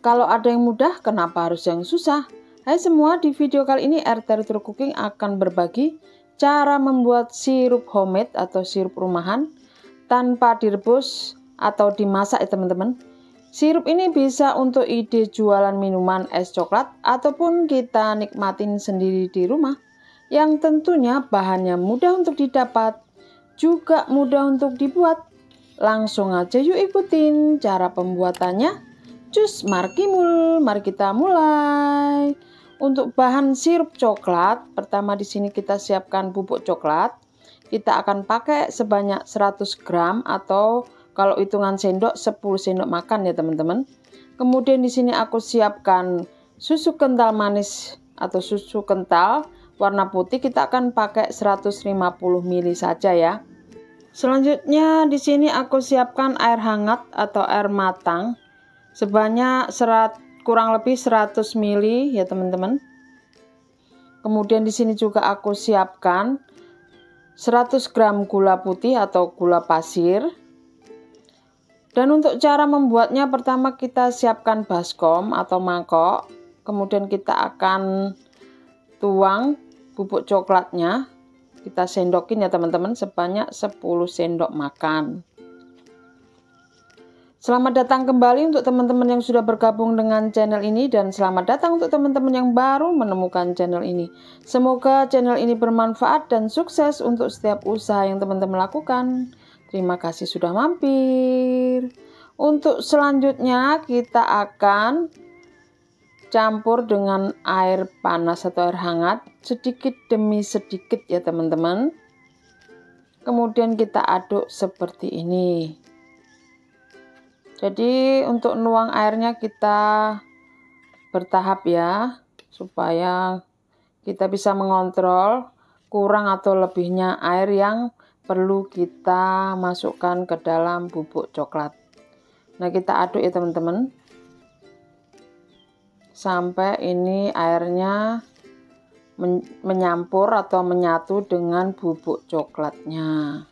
Kalau ada yang mudah, kenapa harus yang susah? Hai semua, di video kali ini RT Retro Cooking akan berbagi cara membuat sirup homemade atau sirup rumahan tanpa direbus atau dimasak ya teman-teman. Sirup ini bisa untuk ide jualan minuman es coklat ataupun kita nikmatin sendiri di rumah, yang tentunya bahannya mudah untuk didapat, juga mudah untuk dibuat. Langsung aja yuk ikutin cara pembuatannya. Cus markimul, mari kita mulai. Untuk bahan sirup coklat, pertama di sini kita siapkan bubuk coklat. Kita akan pakai sebanyak 100 gram atau kalau hitungan sendok 10 sendok makan ya teman-teman. Kemudian di sini aku siapkan susu kental manis atau susu kental warna putih, kita akan pakai 150 ml saja ya. Selanjutnya di sini aku siapkan air hangat atau air matang sebanyak kurang lebih 100 ml ya teman-teman. Kemudian di sini juga aku siapkan 100 gram gula putih atau gula pasir. Dan untuk cara membuatnya, pertama kita siapkan baskom atau mangkok. Kemudian kita akan tuang bubuk coklatnya. Kita sendokin ya teman-teman sebanyak 10 sendok makan. Selamat datang kembali untuk teman-teman yang sudah bergabung dengan channel ini, dan selamat datang untuk teman-teman yang baru menemukan channel ini. Semoga channel ini bermanfaat dan sukses untuk setiap usaha yang teman-teman lakukan. Terima kasih sudah mampir. Untuk selanjutnya kita akan campur dengan air panas atau air hangat sedikit demi sedikit ya teman-teman. Kemudian kita aduk seperti ini. Jadi untuk nuang airnya kita bertahap ya, supaya kita bisa mengontrol kurang atau lebihnya air yang perlu kita masukkan ke dalam bubuk coklat. Nah, kita aduk ya teman-teman sampai ini airnya menyampur atau menyatu dengan bubuk coklatnya.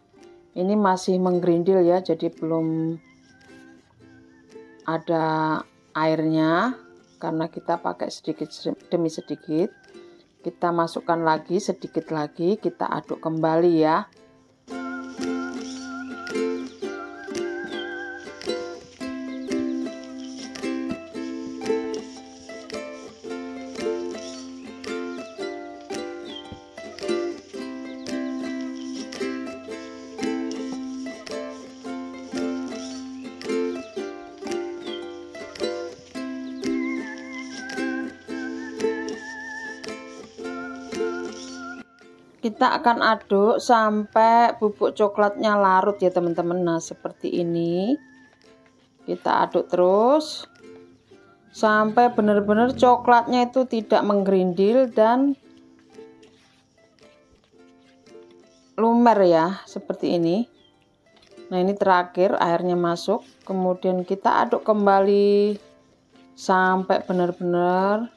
Ini masih menggerindil ya, jadi belum ada airnya karena kita pakai sedikit demi sedikit. Kita masukkan lagi sedikit lagi, kita aduk kembali ya. Kita akan aduk sampai bubuk coklatnya larut ya teman-teman. Nah, seperti ini. Kita aduk terus sampai benar-benar coklatnya itu tidak menggerindil dan lumer ya, seperti ini. Nah, ini terakhir airnya masuk. Kemudian kita aduk kembali sampai benar-benar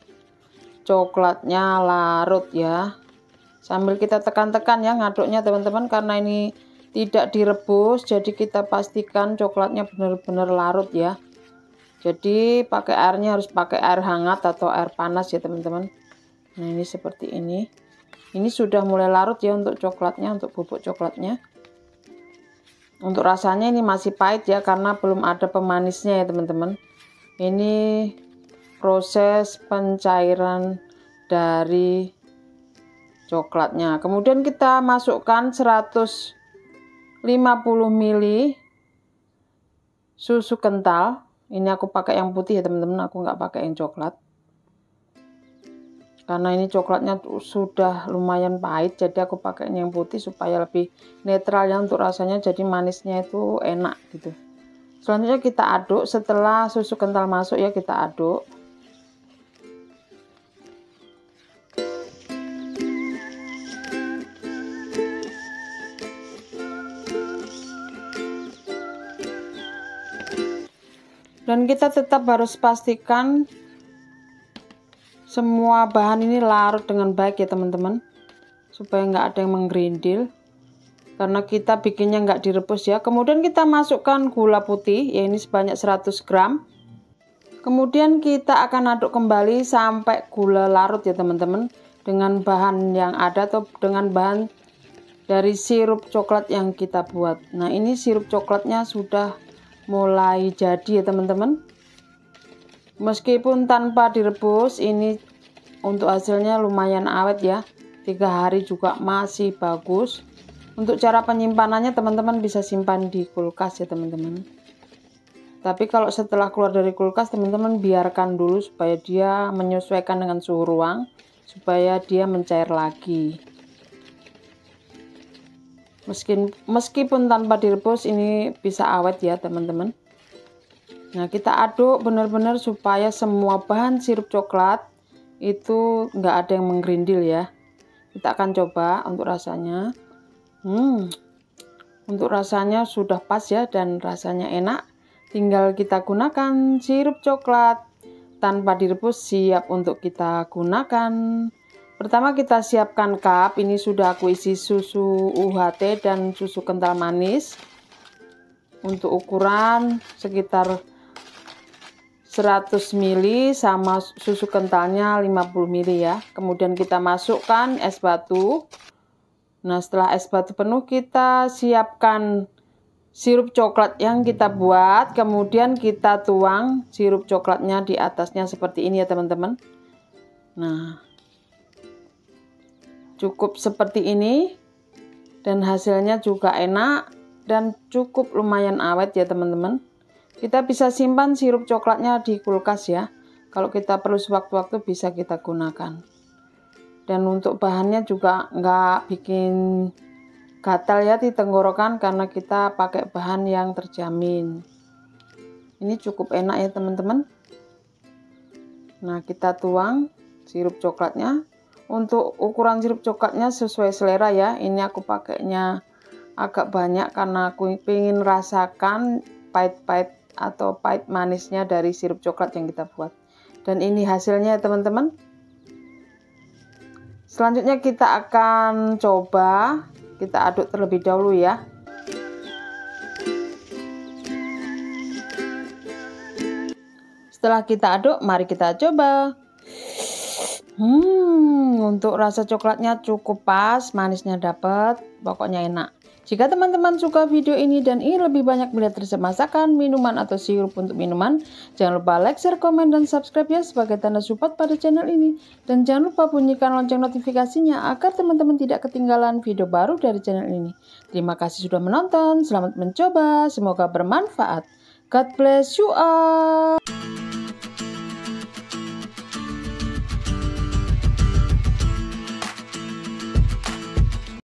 coklatnya larut ya. Sambil kita tekan-tekan ya ngaduknya teman-teman, karena ini tidak direbus, jadi kita pastikan coklatnya benar-benar larut ya. Jadi pakai airnya harus pakai air hangat atau air panas ya teman-teman. Nah, ini seperti ini. Ini sudah mulai larut ya untuk coklatnya, untuk bubuk coklatnya. Untuk rasanya ini masih pahit ya, karena belum ada pemanisnya ya teman-teman. Ini proses pencairan dari coklatnya. Kemudian kita masukkan 150 ml susu kental. Ini aku pakai yang putih ya teman-teman, aku nggak pakai yang coklat karena ini coklatnya sudah lumayan pahit, jadi aku pakai yang putih supaya lebih netral ya untuk rasanya, jadi manisnya itu enak gitu. Selanjutnya kita aduk. Setelah susu kental masuk ya, kita aduk. Dan kita tetap harus pastikan semua bahan ini larut dengan baik ya teman-teman, supaya nggak ada yang menggerindil, karena kita bikinnya nggak direbus ya. Kemudian kita masukkan gula putih ya, ini sebanyak 100 gram. Kemudian kita akan aduk kembali sampai gula larut ya teman-teman, dengan bahan yang ada atau dengan bahan dari sirup coklat yang kita buat. Nah, ini sirup coklatnya sudah mulai jadi ya teman-teman. Meskipun tanpa direbus, ini untuk hasilnya lumayan awet ya, 3 hari juga masih bagus. Untuk cara penyimpanannya teman-teman bisa simpan di kulkas ya teman-teman. Tapi kalau setelah keluar dari kulkas teman-teman biarkan dulu supaya dia menyesuaikan dengan suhu ruang, supaya dia mencair lagi. Meskipun tanpa direbus ini bisa awet ya teman-teman. Nah, kita aduk benar-benar supaya semua bahan sirup coklat itu nggak ada yang menggerindil ya. Kita akan coba untuk rasanya. Untuk rasanya sudah pas ya, dan rasanya enak. Tinggal kita gunakan sirup coklat tanpa direbus, siap untuk kita gunakan. Pertama kita siapkan cup, ini sudah aku isi susu UHT dan susu kental manis. Untuk ukuran sekitar 100 ml sama susu kentalnya 50 ml ya. Kemudian kita masukkan es batu. Nah, setelah es batu penuh kita siapkan sirup coklat yang kita buat, kemudian kita tuang sirup coklatnya di atasnya seperti ini ya teman-teman. Nah, cukup seperti ini dan hasilnya juga enak dan cukup lumayan awet ya teman-teman. Kita bisa simpan sirup coklatnya di kulkas ya, kalau kita perlu sewaktu-waktu bisa kita gunakan. Dan untuk bahannya juga nggak bikin gatal ya di tenggorokan, karena kita pakai bahan yang terjamin. Ini cukup enak ya teman-teman. Nah, kita tuang sirup coklatnya. Untuk ukuran sirup coklatnya sesuai selera ya. Ini aku pakainya agak banyak karena aku ingin rasakan pahit-pahit atau pahit manisnya dari sirup coklat yang kita buat. Dan ini hasilnya ya teman-teman. Selanjutnya kita akan coba, kita aduk terlebih dahulu ya. Setelah kita aduk, mari kita coba. Untuk rasa coklatnya cukup pas, manisnya dapat, pokoknya enak. Jika teman-teman suka video ini dan ingin lebih banyak melihat resep masakan, minuman atau sirup untuk minuman, jangan lupa like, share, komen, dan subscribe ya sebagai tanda support pada channel ini. Dan jangan lupa bunyikan lonceng notifikasinya agar teman-teman tidak ketinggalan video baru dari channel ini. Terima kasih sudah menonton, selamat mencoba, semoga bermanfaat. God bless you all.